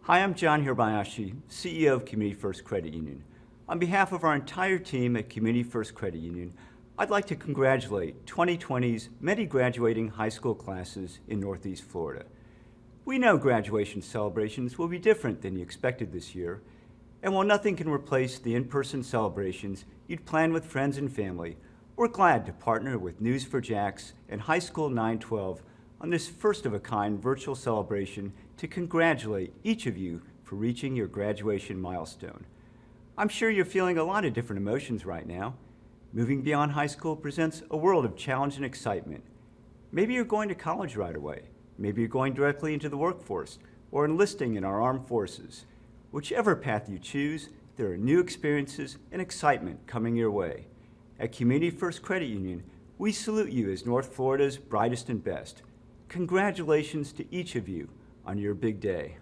Hi, I'm John Hirabayashi, CEO of Community First Credit Union. On behalf of our entire team at Community First Credit Union, I'd like to congratulate 2020's many graduating high school classes in Northeast Florida. We know graduation celebrations will be different than you expected this year, and while nothing can replace the in-person celebrations you'd plan with friends and family, we're glad to partner with News4JAX and High School 912 on this first-of-a-kind virtual celebration to congratulate each of you for reaching your graduation milestone. I'm sure you're feeling a lot of different emotions right now. Moving beyond high school presents a world of challenge and excitement. Maybe you're going to college right away. Maybe you're going directly into the workforce or enlisting in our armed forces. Whichever path you choose, there are new experiences and excitement coming your way. At Community First Credit Union, we salute you as North Florida's brightest and best. Congratulations to each of you on your big day.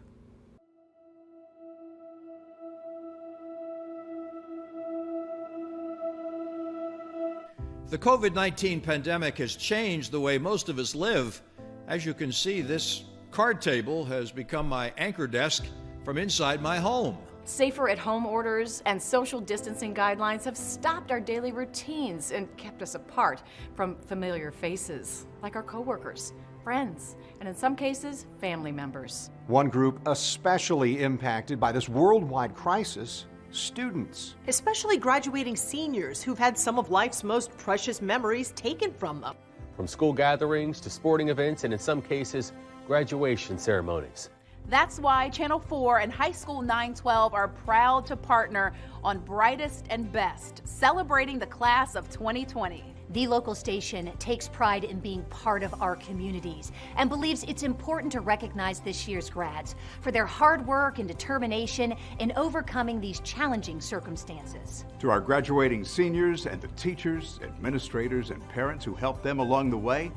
The COVID-19 pandemic has changed the way most of us live. As you can see, this card table has become my anchor desk from inside my home. Safer at home orders and social distancing guidelines have stopped our daily routines and kept us apart from familiar faces, like our coworkers, friends, and in some cases, family members. One group especially impacted by this worldwide crisis: students. Especially graduating seniors who've had some of life's most precious memories taken from them. From school gatherings to sporting events and in some cases, graduation ceremonies. That's why Channel 4 and High School 912 are proud to partner on Brightest and Best, celebrating the class of 2020. The local station takes pride in being part of our communities and believes it's important to recognize this year's grads for their hard work and determination in overcoming these challenging circumstances. To our graduating seniors and the teachers, administrators, and parents who helped them along the way,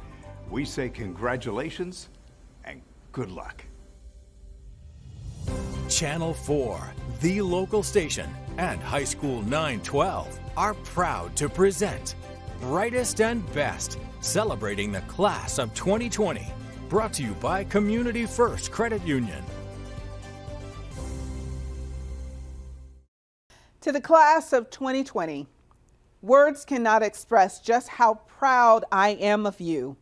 we say congratulations and good luck. Channel 4, the local station, and High School 912 are proud to present Brightest and Best, celebrating the class of 2020. Brought to you by Community First Credit Union. To the class of 2020, words cannot express just how proud I am of you.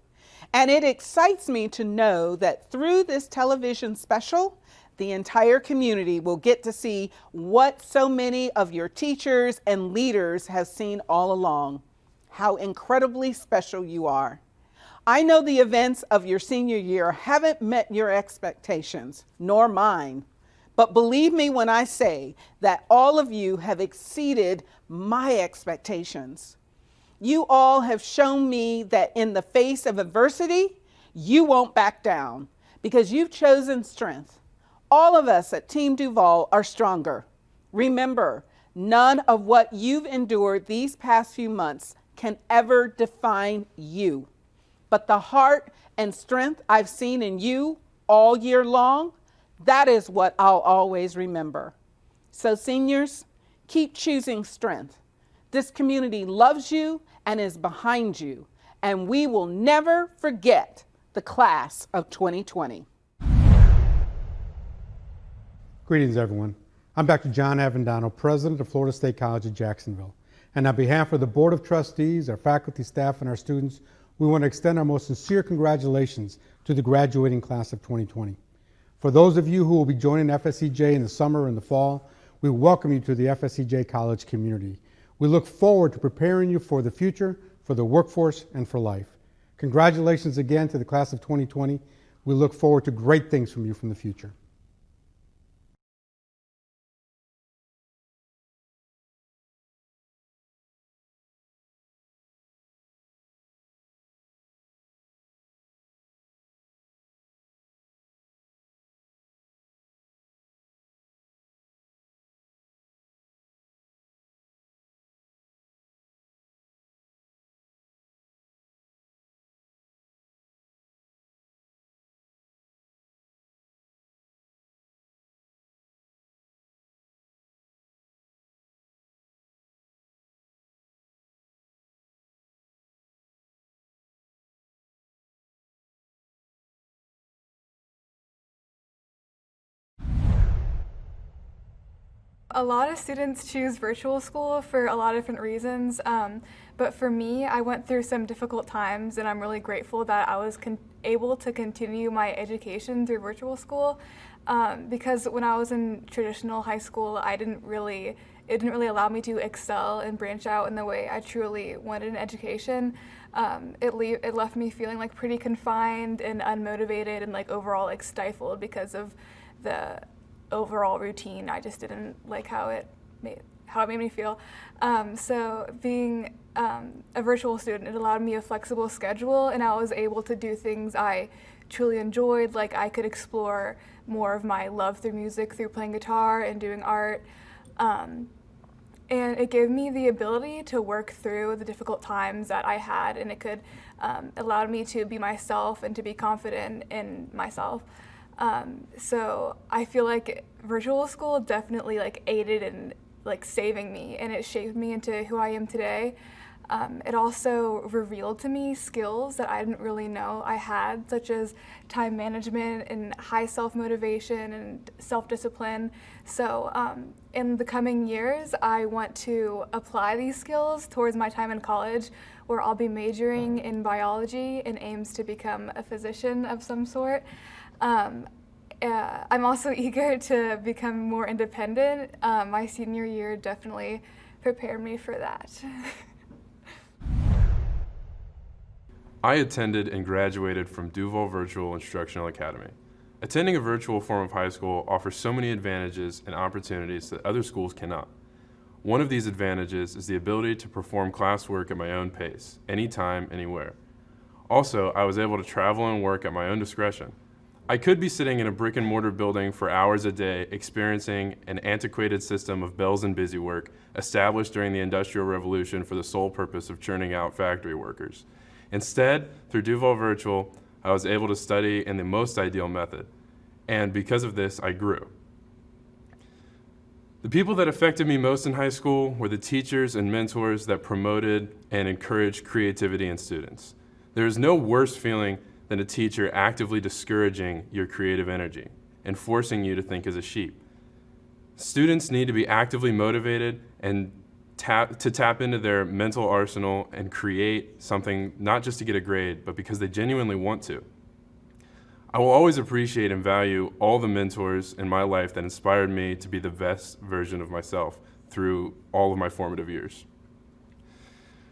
And it excites me to know that through this television special, the entire community will get to see what so many of your teachers and leaders have seen all along. How incredibly special you are. I know the events of your senior year haven't met your expectations, nor mine. But believe me when I say that all of you have exceeded my expectations. You all have shown me that in the face of adversity, you won't back down because you've chosen strength. All of us at Team Duval are stronger. Remember, none of what you've endured these past few months can ever define you. But the heart and strength I've seen in you all year long, that is what I'll always remember. So seniors, keep choosing strength. This community loves you and is behind you, and we will never forget the class of 2020. Greetings, everyone. I'm Dr. John Avendano, President of Florida State College of Jacksonville. And on behalf of the Board of Trustees, our faculty, staff, and our students, we want to extend our most sincere congratulations to the graduating class of 2020. For those of you who will be joining FSCJ in the summer and the fall, we welcome you to the FSCJ College community. We look forward to preparing you for the future, for the workforce, and for life. Congratulations again to the class of 2020. We look forward to great things from you from the future. A lot of students choose virtual school for a lot of different reasons, but for me, I went through some difficult times, and I'm really grateful that I was able to continue my education through virtual school, because when I was in traditional high school, it didn't really allow me to excel and branch out in the way I truly wanted in education. It left me feeling like pretty confined and unmotivated and like overall like stifled because of the overall routine. I just didn't like how it made me feel. So being a virtual student, it allowed me a flexible schedule, and I was able to do things I truly enjoyed. Like I could explore more of my love through music through playing guitar and doing art. And it gave me the ability to work through the difficult times that I had, and it could allow me to be myself and to be confident in myself. So I feel like virtual school definitely like aided in like saving me, and it shaped me into who I am today. It also revealed to me skills that I didn't really know I had, such as time management and high self-motivation and self-discipline. So in the coming years, I want to apply these skills towards my time in college, where I'll be majoring in biology in aims to become a physician of some sort. I'm also eager to become more independent. My senior year definitely prepared me for that. I attended and graduated from Duval Virtual Instructional Academy. Attending a virtual form of high school offers so many advantages and opportunities that other schools cannot. One of these advantages is the ability to perform classwork at my own pace, anytime, anywhere. Also, I was able to travel and work at my own discretion. I could be sitting in a brick and mortar building for hours a day experiencing an antiquated system of bells and busywork established during the Industrial Revolution for the sole purpose of churning out factory workers. Instead, through Duval Virtual, I was able to study in the most ideal method, and because of this, I grew. The people that affected me most in high school were the teachers and mentors that promoted and encouraged creativity in students. There is no worse feeling than a teacher actively discouraging your creative energy and forcing you to think as a sheep. Students need to be actively motivated and tap into their mental arsenal and create something not just to get a grade, but because they genuinely want to. I will always appreciate and value all the mentors in my life that inspired me to be the best version of myself through all of my formative years.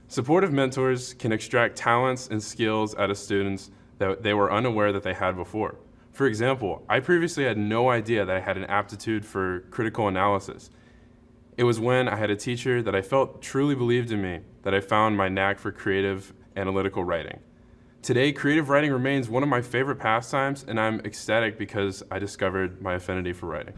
Supportive mentors can extract talents and skills out of students that they were unaware that they had before. For example, I previously had no idea that I had an aptitude for critical analysis. It was when I had a teacher that I felt truly believed in me that I found my knack for creative analytical writing. Today, creative writing remains one of my favorite pastimes, and I'm ecstatic because I discovered my affinity for writing.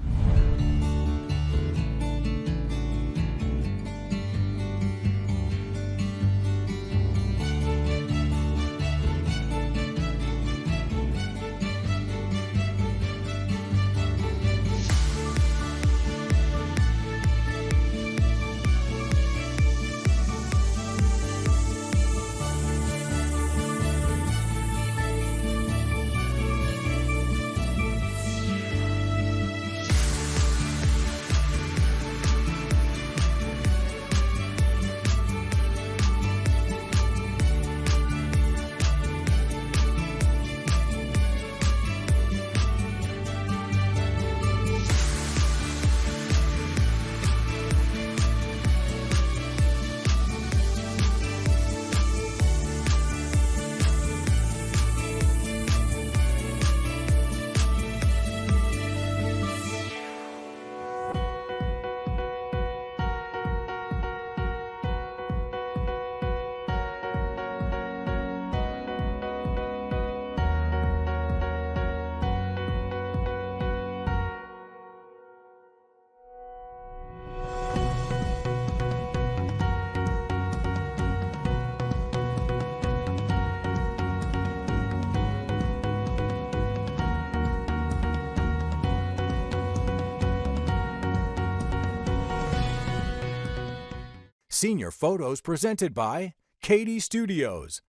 Senior Photos presented by Katie Studios.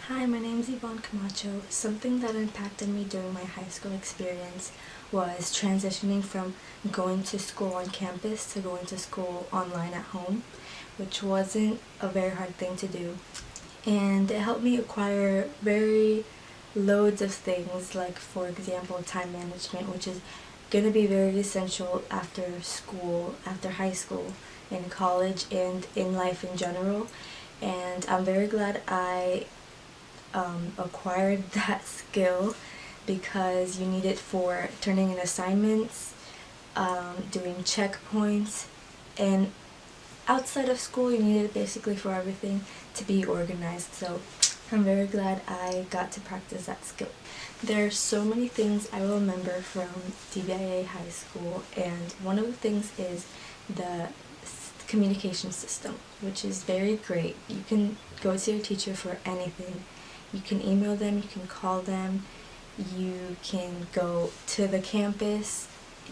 Hi, my name is Yvonne Camacho. Something that impacted me during my high school experience was transitioning from going to school on campus to going to school online at home, which wasn't a very hard thing to do. And it helped me acquire loads of things, like for example time management, which is going to be very essential after school, after high school, in college, and in life in general. And I'm very glad I acquired that skill, because you need it for turning in assignments, doing checkpoints, and outside of school you need it basically for everything to be organized. So I'm very glad I got to practice that skill. There are so many things I will remember from DVIA high school, and one of the things is the communication system, which is very great. You can go to your teacher for anything. You can email them, you can call them, you can go to the campus,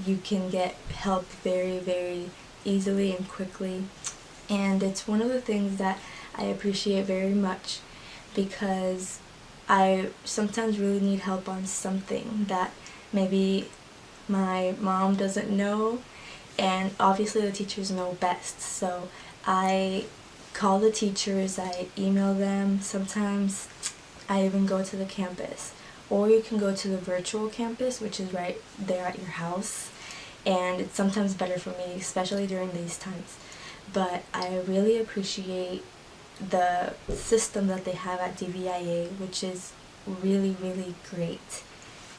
you can get help very easily and quickly. And it's one of the things that I appreciate very much, because I sometimes really need help on something that maybe my mom doesn't know, and obviously the teachers know best. So I call the teachers, I email them, sometimes I even go to the campus. Or you can go to the virtual campus, which is right there at your house, and it's sometimes better for me, especially during these times. But I really appreciate the system that they have at DVIA, which is really great.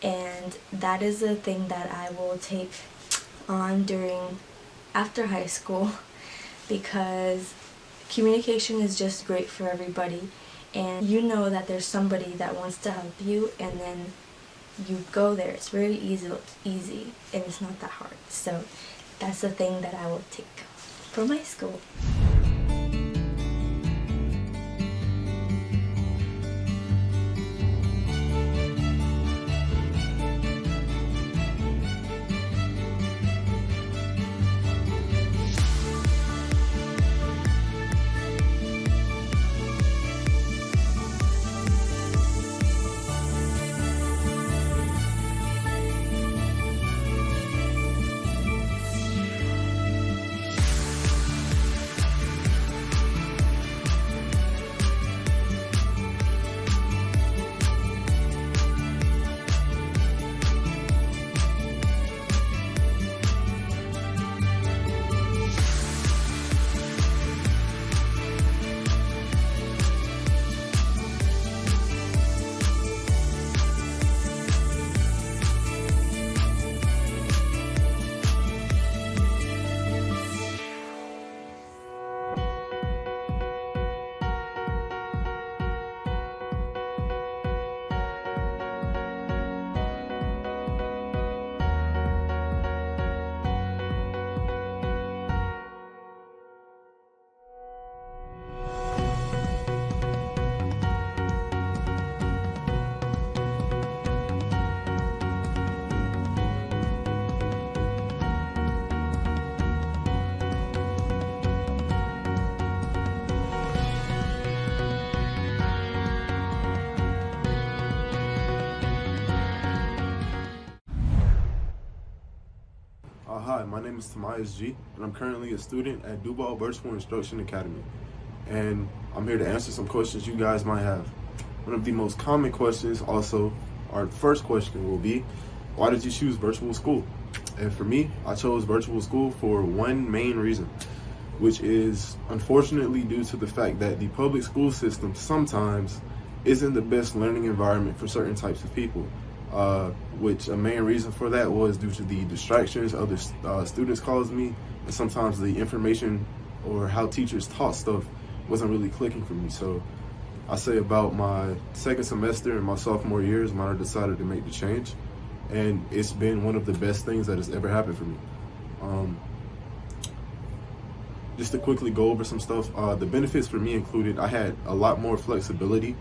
And that is a thing that I will take on after high school, because communication is just great for everybody, and you know that there's somebody that wants to help you, and then you go there. It's very easy and it's not that hard. So that's the thing that I will take from high school. Hi, my name is Tomias G, and I'm currently a student at Duval Virtual Instruction Academy. And I'm here to answer some questions you guys might have. One of the most common questions also, our first question will be, why did you choose virtual school? And for me, I chose virtual school for one main reason, which is unfortunately due to the fact that the public school system sometimes isn't the best learning environment for certain types of people. Which a main reason for that was due to the distractions other students caused me, and sometimes the information or how teachers taught stuff wasn't really clicking for me. So I say about my second semester in my sophomore year is when I decided to make the change, and it's been one of the best things that has ever happened for me. Just to quickly go over some stuff, the benefits for me included I had a lot more flexibility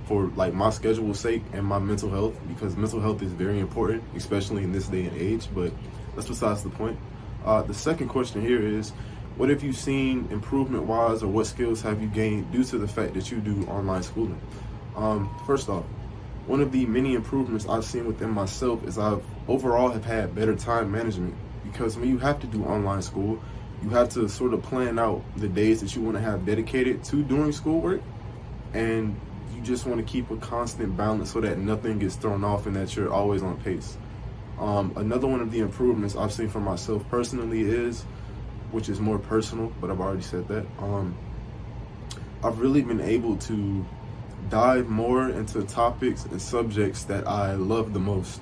for like my schedule's sake and my mental health, because mental health is very important, especially in this day and age, but that's besides the point. The second question here is, what have you seen improvement-wise, or what skills have you gained due to the fact that you do online schooling? First off, one of the many improvements I've seen within myself is I've overall have had better time management, because when you have to do online school, you have to sort of plan out the days that you want to have dedicated to doing schoolwork, and you just want to keep a constant balance so that nothing gets thrown off and that you're always on pace. Another one of the improvements I've seen for myself personally is, which is more personal, but I've already said that, I've really been able to dive more into topics and subjects that I love the most.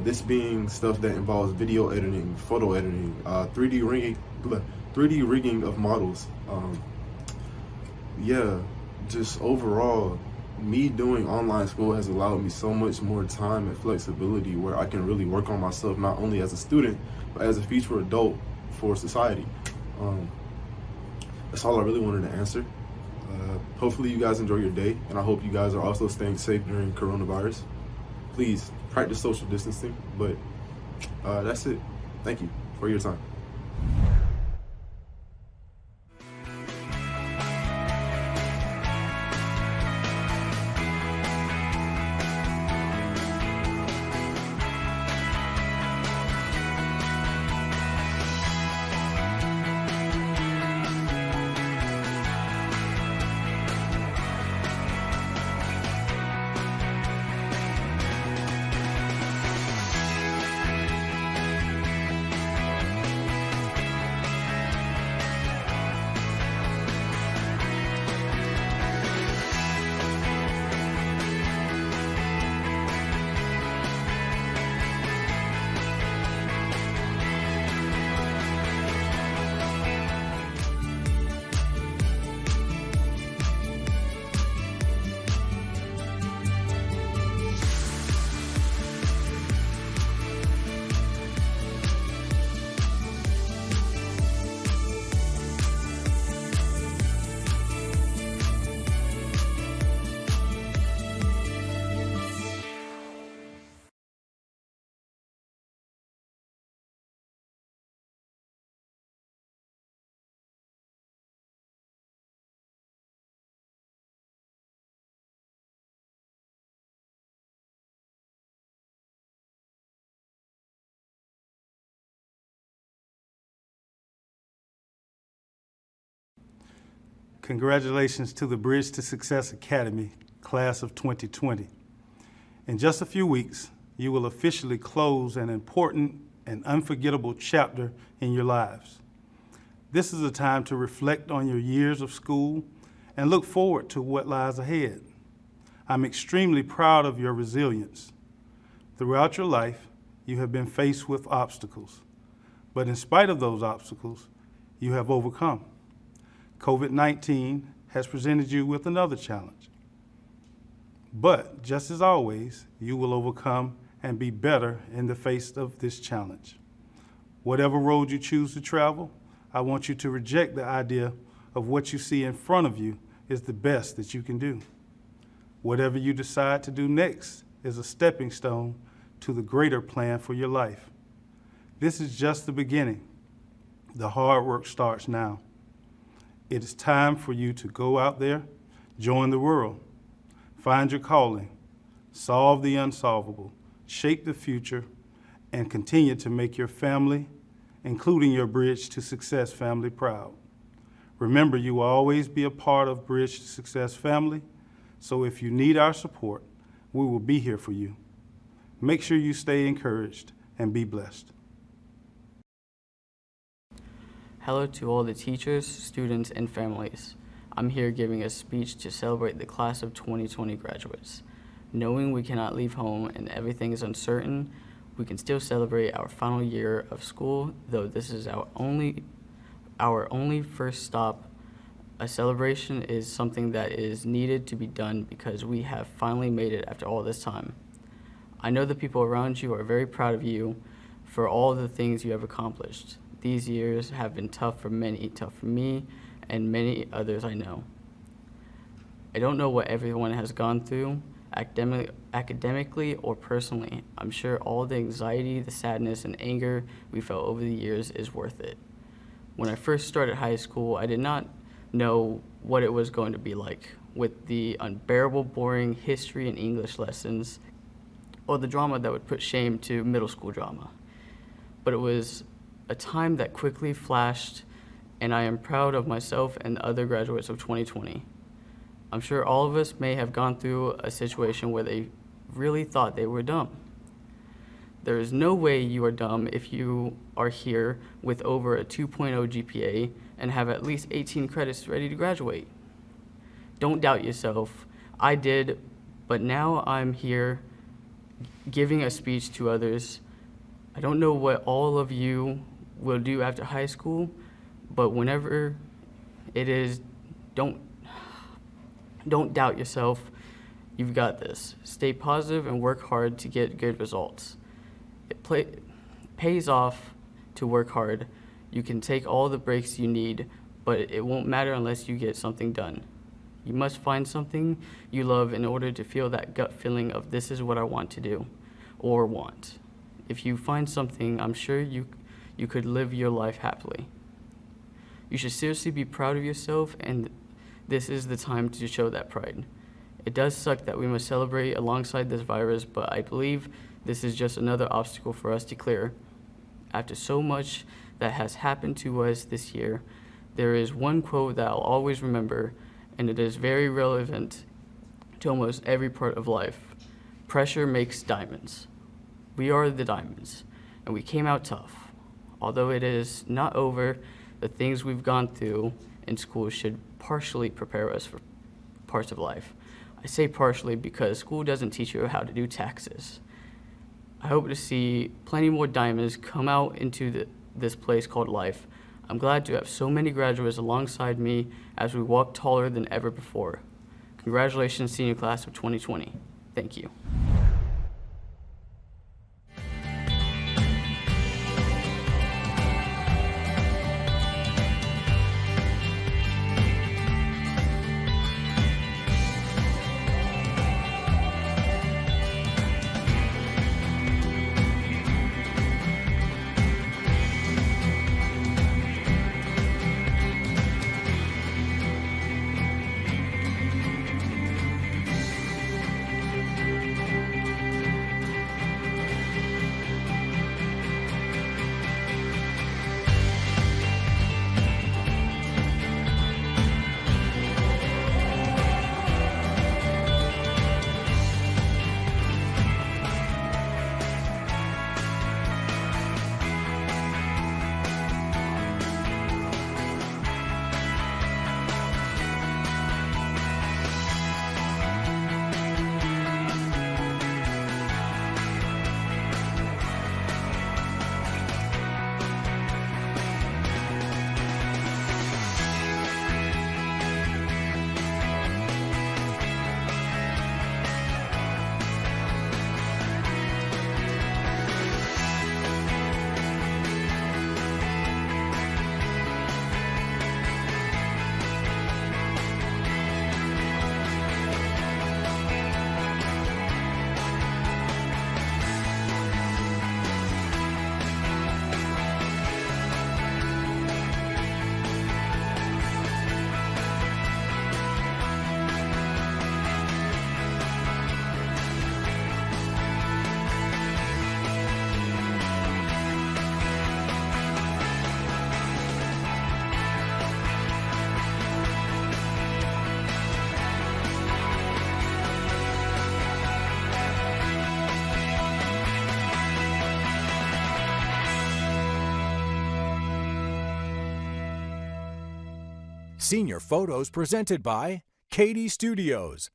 This being stuff that involves video editing, photo editing, 3D rigging of models. Yeah, just overall, me doing online school has allowed me so much more time and flexibility where I can really work on myself, not only as a student, but as a future adult for society. That's all I really wanted to answer. Hopefully you guys enjoy your day, and I hope you guys are also staying safe during coronavirus. Please practice social distancing, but that's it. Thank you for your time. Congratulations to the Bridge to Success Academy, class of 2020. In just a few weeks, you will officially close an important and unforgettable chapter in your lives. This is a time to reflect on your years of school and look forward to what lies ahead. I'm extremely proud of your resilience. Throughout your life, you have been faced with obstacles, but in spite of those obstacles, you have overcome. COVID-19 has presented you with another challenge. But just as always, you will overcome and be better in the face of this challenge. Whatever road you choose to travel, I want you to reject the idea of what you see in front of you is the best that you can do. Whatever you decide to do next is a stepping stone to the greater plan for your life. This is just the beginning. The hard work starts now. It is time for you to go out there, join the world, find your calling, solve the unsolvable, shape the future, and continue to make your family, including your Bridge to Success family, proud. Remember, you will always be a part of Bridge to Success family, so if you need our support, we will be here for you. Make sure you stay encouraged and be blessed. Hello to all the teachers, students, and families. I'm here giving a speech to celebrate the class of 2020 graduates. Knowing we cannot leave home and everything is uncertain, we can still celebrate our final year of school, though this is our only first stop. A celebration is something that is needed to be done because we have finally made it after all this time. I know the people around you are very proud of you for all the things you have accomplished. These years have been tough for many, tough for me and many others I know. I don't know what everyone has gone through, academically or personally. I'm sure all the anxiety, the sadness, and anger we felt over the years is worth it. When I first started high school, I did not know what it was going to be like. with the unbearable, boring history and English lessons, or the drama that would put shame to middle school drama. But it was a time that quickly flashed, and I am proud of myself and the other graduates of 2020. I'm sure all of us may have gone through a situation where they really thought they were dumb. There is no way you are dumb if you are here with over a 2.0 GPA and have at least 18 credits ready to graduate. Don't doubt yourself. I did, but now I'm here giving a speech to others. I don't know what all of you will do after high school, but whenever it is, don't doubt yourself. You've got this. Stay positive and work hard to get good results. It pays off to work hard. You can take all the breaks you need, but it won't matter unless you get something done. You must find something you love in order to feel that gut feeling of this is what I want to do, or want. If you find something, I'm sure you could live your life happily. You should seriously be proud of yourself, and this is the time to show that pride. It does suck that we must celebrate alongside this virus, but I believe this is just another obstacle for us to clear. After so much that has happened to us this year, there is one quote that I'll always remember, and it is very relevant to almost every part of life. Pressure makes diamonds. We are the diamonds, and we came out tough. Although it is not over, the things we've gone through in school should partially prepare us for parts of life. I say partially because school doesn't teach you how to do taxes. I hope to see plenty more diamonds come out into this place called life. I'm glad to have so many graduates alongside me as we walk taller than ever before. Congratulations, senior class of 2020. Thank you. Senior photos presented by Katie Studios.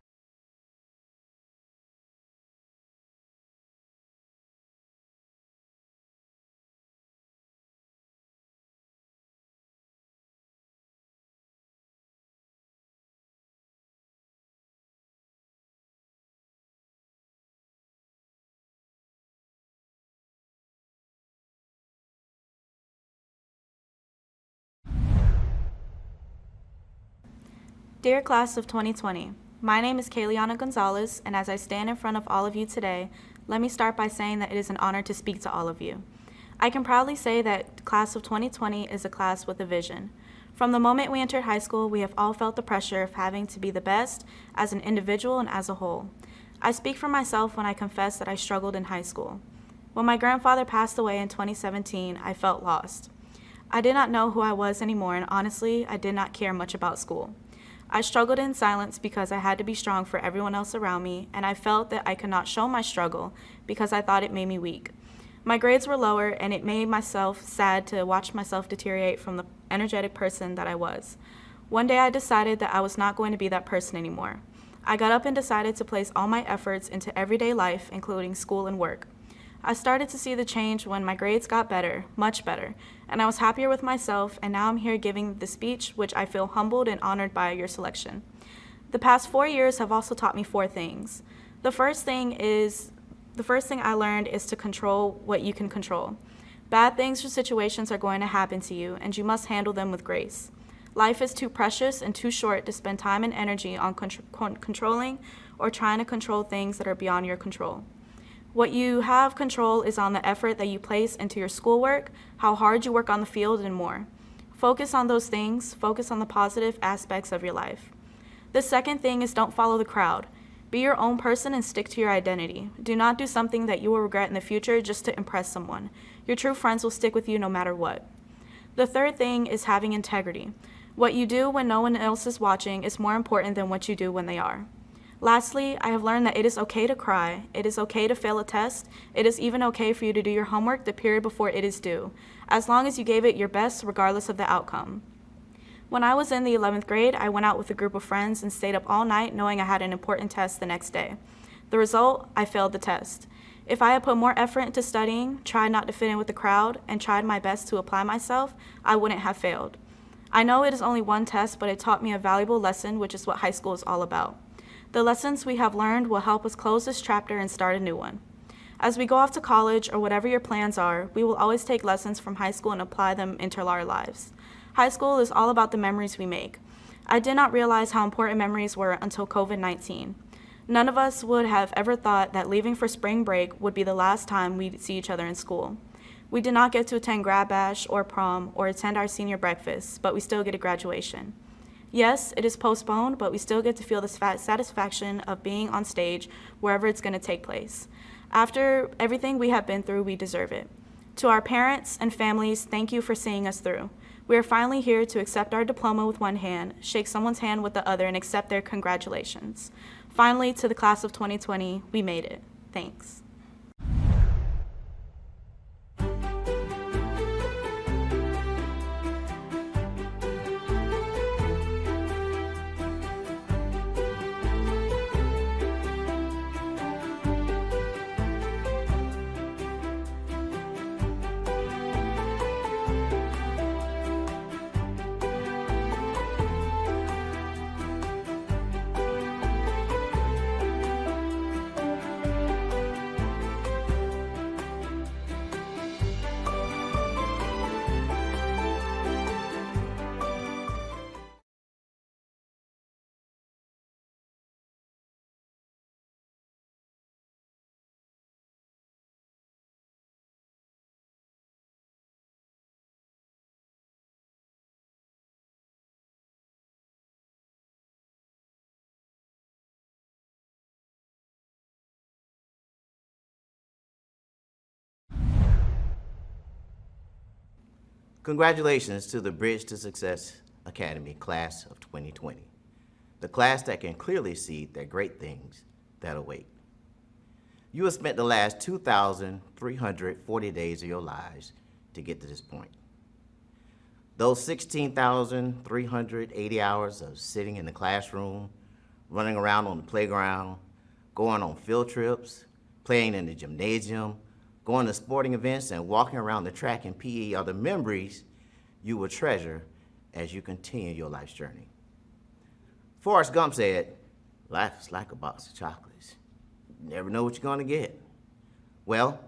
Dear Class of 2020, my name is Kaylianna Gonzalez, and as I stand in front of all of you today, let me start by saying that it is an honor to speak to all of you. I can proudly say that Class of 2020 is a class with a vision. From the moment we entered high school, we have all felt the pressure of having to be the best as an individual and as a whole. I speak for myself when I confess that I struggled in high school. When my grandfather passed away in 2017, I felt lost. I did not know who I was anymore, and honestly, I did not care much about school. I struggled in silence because I had to be strong for everyone else around me, and I felt that I could not show my struggle because I thought it made me weak. My grades were lower, and it made myself sad to watch myself deteriorate from the energetic person that I was. One day I decided that I was not going to be that person anymore. I got up and decided to place all my efforts into everyday life, including school and work. I started to see the change when my grades got better, much better, and I was happier with myself, and now I'm here giving the speech, which I feel humbled and honored by your selection. The past 4 years have also taught me 4 things. The first thing I learned is to control what you can control. Bad things or situations are going to happen to you, and you must handle them with grace. Life is too precious and too short to spend time and energy on controlling or trying to control things that are beyond your control. What you have control is on the effort that you place into your schoolwork, how hard you work on the field, and more. Focus on those things. Focus on the positive aspects of your life. The second thing is don't follow the crowd. Be your own person and stick to your identity. Do not do something that you will regret in the future just to impress someone. Your true friends will stick with you no matter what. The third thing is having integrity. What you do when no one else is watching is more important than what you do when they are. Lastly, I have learned that it is okay to cry. It is okay to fail a test. It is even okay for you to do your homework the period before it is due, as long as you gave it your best regardless of the outcome. When I was in the 11th grade, I went out with a group of friends and stayed up all night knowing I had an important test the next day. The result, I failed the test. If I had put more effort into studying, tried not to fit in with the crowd, and tried my best to apply myself, I wouldn't have failed. I know it is only one test, but it taught me a valuable lesson, which is what high school is all about. The lessons we have learned will help us close this chapter and start a new one. As we go off to college or whatever your plans are, we will always take lessons from high school and apply them into our lives. High school is all about the memories we make. I did not realize how important memories were until COVID-19. None of us would have ever thought that leaving for spring break would be the last time we'd see each other in school. We did not get to attend grad bash or prom or attend our senior breakfast, but we still get a graduation. Yes, it is postponed, but we still get to feel the satisfaction of being on stage wherever it's going to take place. After everything we have been through, we deserve it. To our parents and families, thank you for seeing us through. We are finally here to accept our diploma with one hand, shake someone's hand with the other, and accept their congratulations. Finally, to the class of 2020, we made it. Thanks. Congratulations to the Bridge to Success Academy class of 2020, the class that can clearly see the great things that await. You have spent the last 2,340 days of your lives to get to this point. Those 16,380 hours of sitting in the classroom, running around on the playground, going on field trips, playing in the gymnasium, going to sporting events, and walking around the track and PE are the memories you will treasure as you continue your life's journey. Forrest Gump said, "Life is like a box of chocolates. You never know what you're gonna get." Well,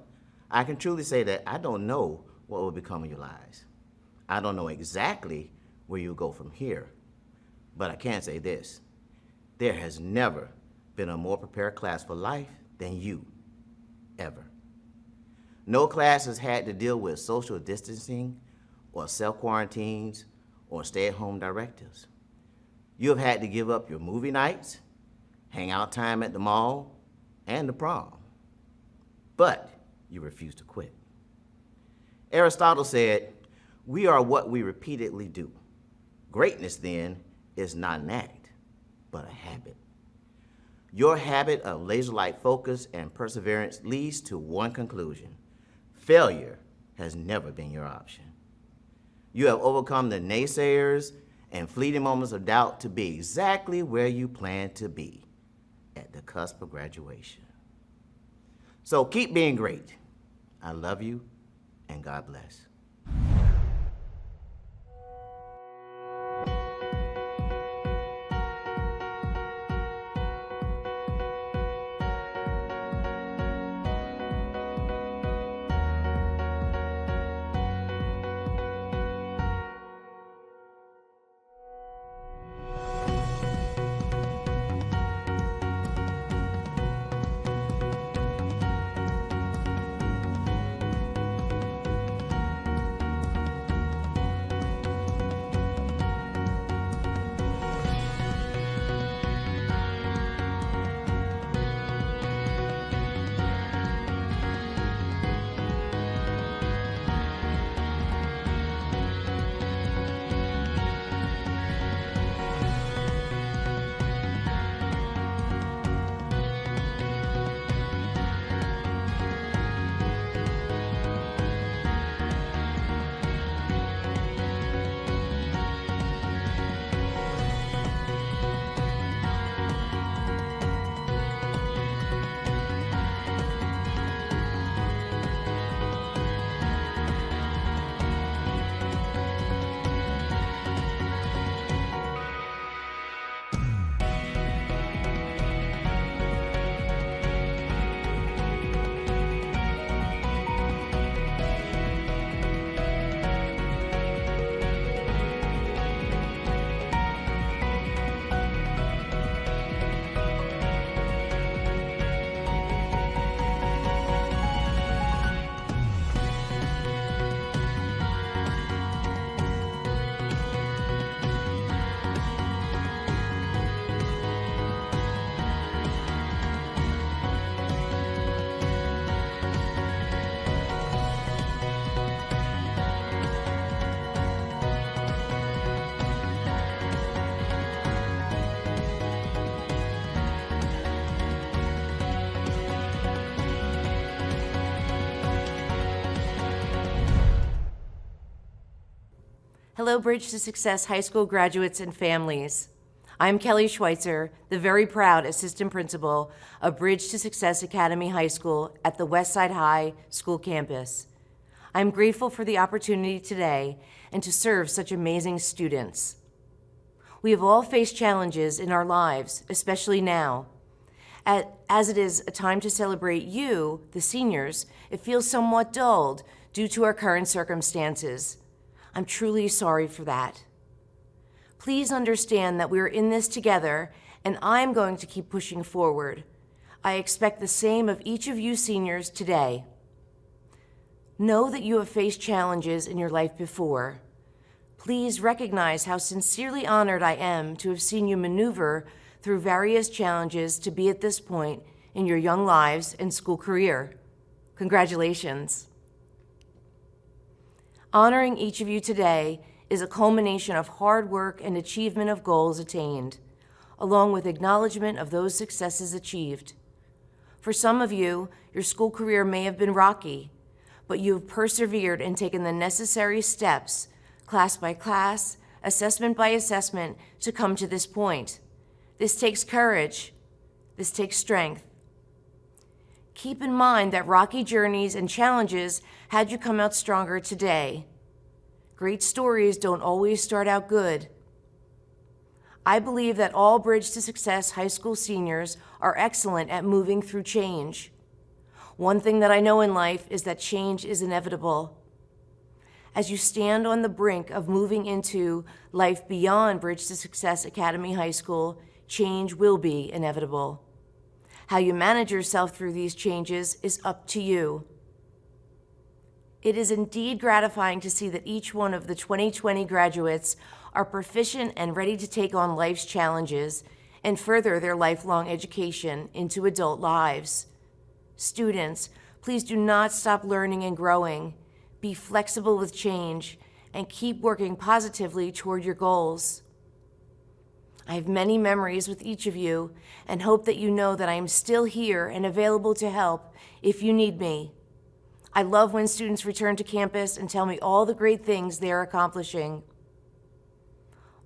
I can truly say that I don't know what will become of your lives. I don't know exactly where you'll go from here, but I can say this: there has never been a more prepared class for life than you, ever. No class has had to deal with social distancing or self-quarantines or stay-at-home directives. You have had to give up your movie nights, hangout time at the mall, and the prom. But you refuse to quit. Aristotle said, "We are what we repeatedly do." Greatness, then, is not an act, but a habit. Your habit of laser-like focus and perseverance leads to one conclusion: failure has never been your option. You have overcome the naysayers and fleeting moments of doubt to be exactly where you plan to be, at the cusp of graduation. So keep being great. I love you, and God bless. Hello, Bridge to Success High School graduates and families. I'm Kelll Schweitzer, the very proud assistant principal of Bridge to Success Academy High School at the Westside High School campus. I'm grateful for the opportunity today and to serve such amazing students. We have all faced challenges in our lives, especially now. As it is a time to celebrate you, the seniors, it feels somewhat dulled due to our current circumstances. I'm truly sorry for that. Please understand that we're in this together, and I'm going to keep pushing forward. I expect the same of each of you seniors today. Know that you have faced challenges in your life before. Please recognize how sincerely honored I am to have seen you maneuver through various challenges to be at this point in your young lives and school career. Congratulations. Honoring each of you today is a culmination of hard work and achievement of goals attained, along with acknowledgement of those successes achieved. For some of you, your school career may have been rocky, but you have persevered and taken the necessary steps, class by class, assessment by assessment, to come to this point. This takes courage. This takes strength. Keep in mind that rocky journeys and challenges had you come out stronger today. Great stories don't always start out good. I believe that all Bridge to Success high school seniors are excellent at moving through change. One thing that I know in life is that change is inevitable. As you stand on the brink of moving into life beyond Bridge to Success Academy High School, change will be inevitable. How you manage yourself through these changes is up to you. It is indeed gratifying to see that each one of the 2020 graduates are proficient and ready to take on life's challenges and further their lifelong education into adult lives. Students, please do not stop learning and growing. Be flexible with change and keep working positively toward your goals. I have many memories with each of you and hope that you know that I am still here and available to help if you need me. I love when students return to campus and tell me all the great things they are accomplishing.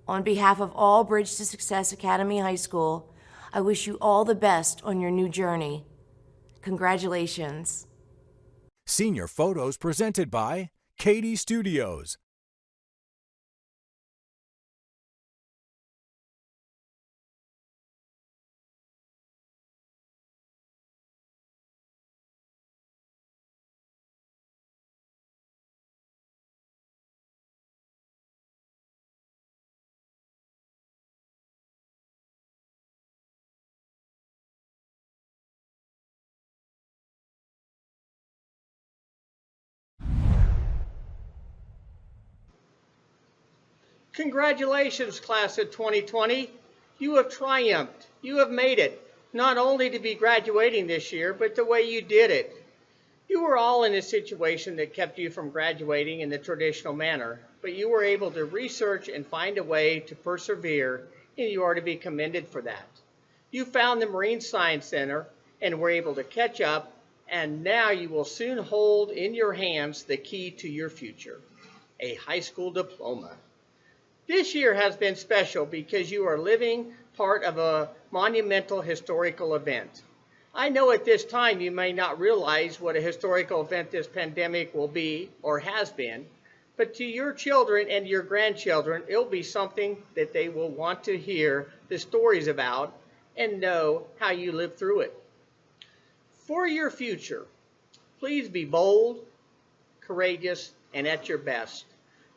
On behalf of all Bridge to Success Academy High School, I wish you all the best on your new journey. Congratulations. Senior photos presented by Katie Studios. Congratulations, class of 2020. You have triumphed. You have made it, not only to be graduating this year, but the way you did it. You were all in a situation that kept you from graduating in the traditional manner, but you were able to research and find a way to persevere, and you are to be commended for that. You found the Marine Science Center and were able to catch up, and now you will soon hold in your hands the key to your future, a high school diploma. This year has been special because you are living part of a monumental historical event. I know at this time you may not realize what a historical event this pandemic will be or has been, but to your children and your grandchildren, it'll be something that they will want to hear the stories about and know how you lived through it. For your future, please be bold, courageous, and at your best.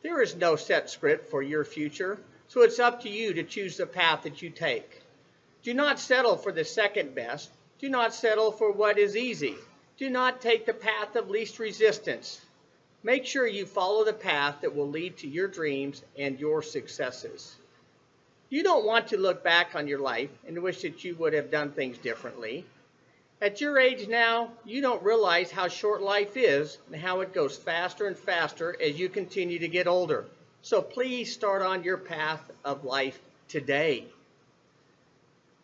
There is no set script for your future, so it's up to you to choose the path that you take. Do not settle for the second best. Do not settle for what is easy. Do not take the path of least resistance. Make sure you follow the path that will lead to your dreams and your successes. You don't want to look back on your life and wish that you would have done things differently. At your age now, you don't realize how short life is and how it goes faster and faster as you continue to get older. So please start on your path of life today.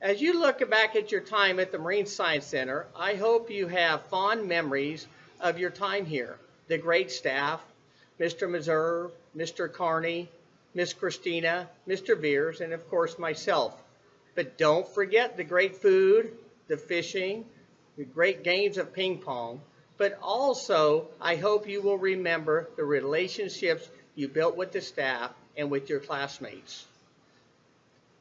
As you look back at your time at the Marine Science Center, I hope you have fond memories of your time here. The great staff, Mr. Meserve, Mr. Carney, Miss Christina, Mr. Veers, and of course myself. But don't forget the great food, the fishing, the great games of ping pong, but also I hope you will remember the relationships you built with the staff and with your classmates.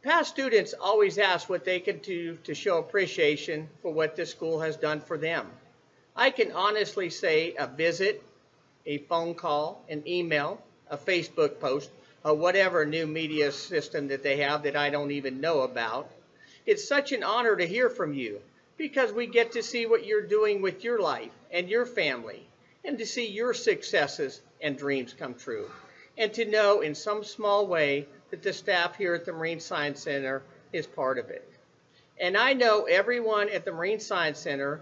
Past students always ask what they can do to show appreciation for what this school has done for them. I can honestly say a visit, a phone call, an email, a Facebook post, or whatever new media system that they have that I don't even know about. It's such an honor to hear from you, because we get to see what you're doing with your life and your family, and to see your successes and dreams come true, and to know in some small way that the staff here at the Marine Science Center is part of it. And I know everyone at the Marine Science Center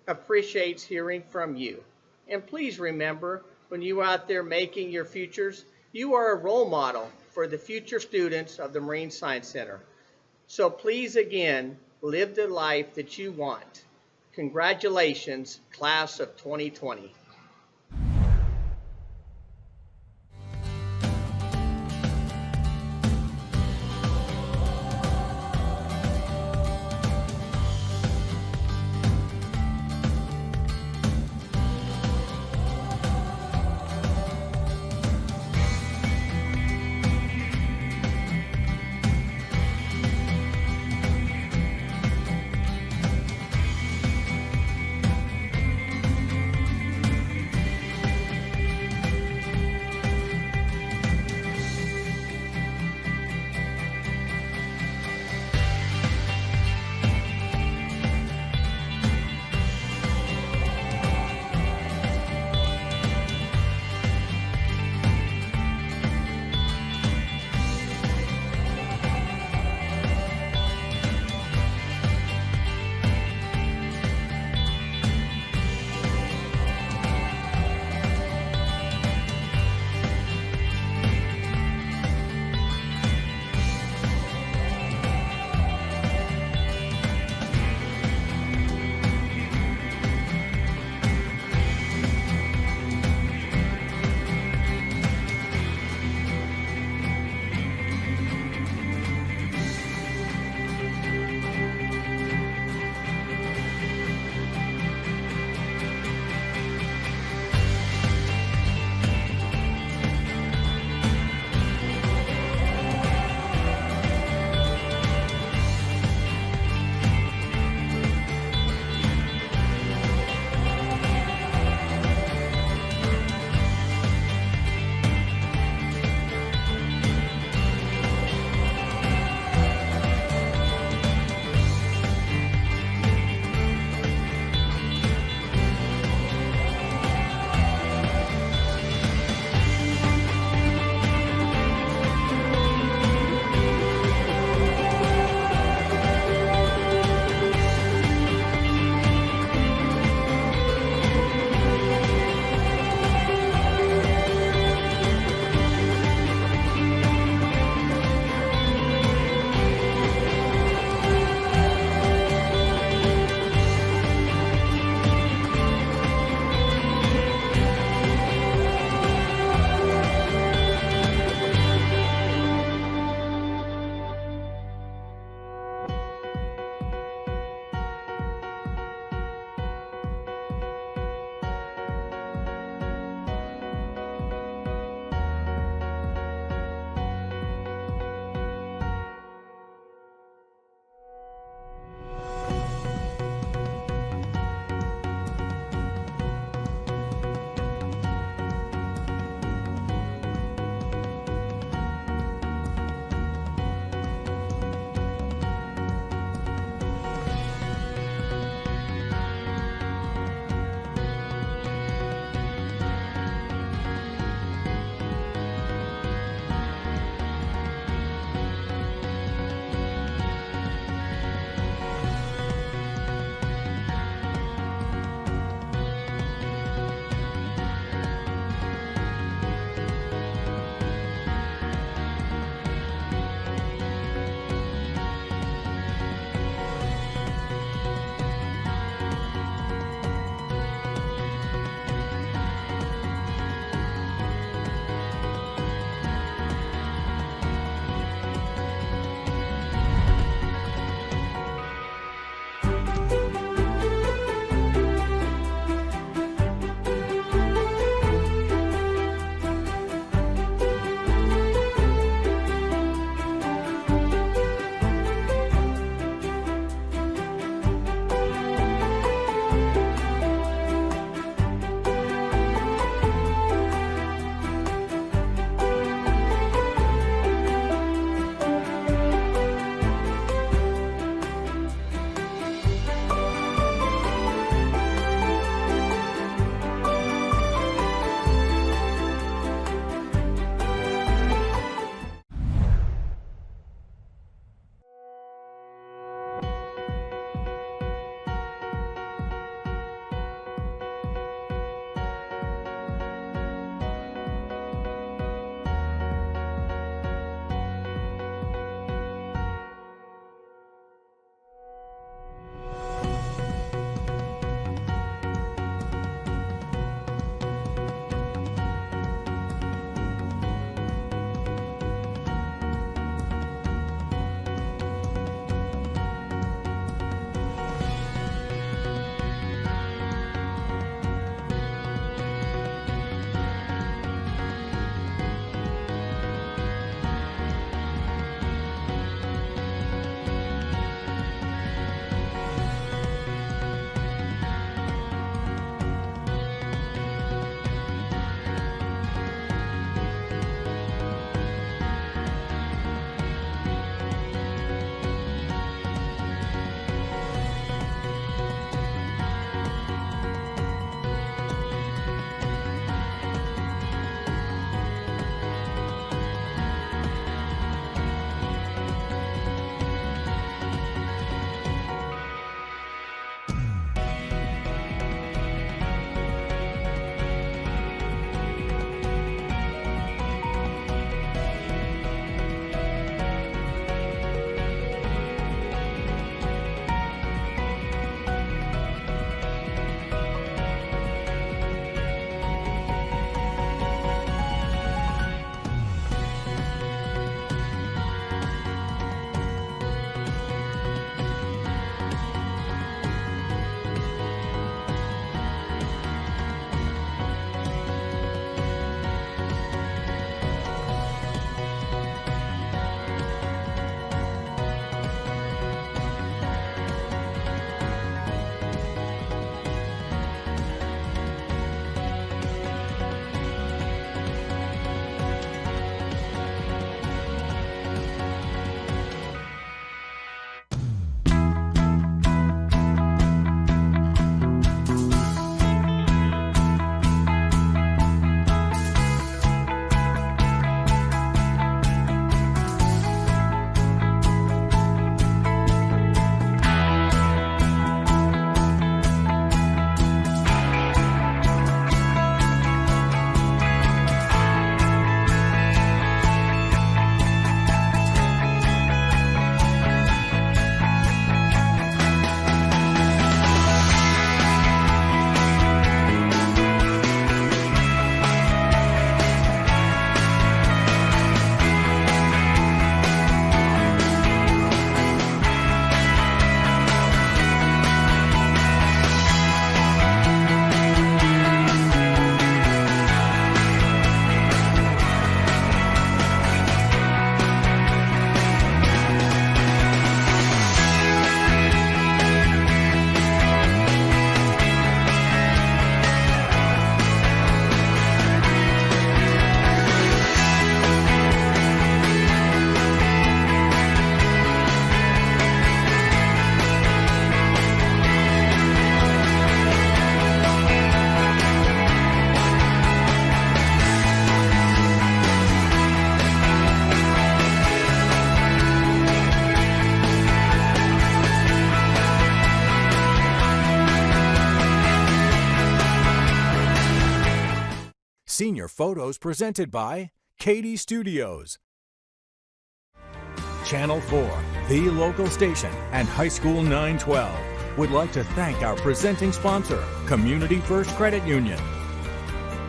appreciates hearing from you. And please remember, when you are out there making your futures, you are a role model for the future students of the Marine Science Center. So please again, live the life that you want. Congratulations, class of 2020. Senior Photos presented by Katie Studios. Channel 4, the local station, and High School 912 would like to thank our presenting sponsor, Community First Credit Union,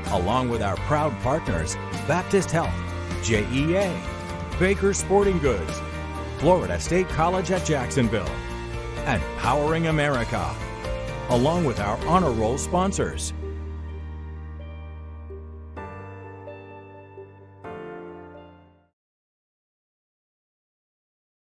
along with our proud partners, Baptist Health, JEA, Baker Sporting Goods, Florida State College at Jacksonville, and Powering America, along with our honor roll sponsors,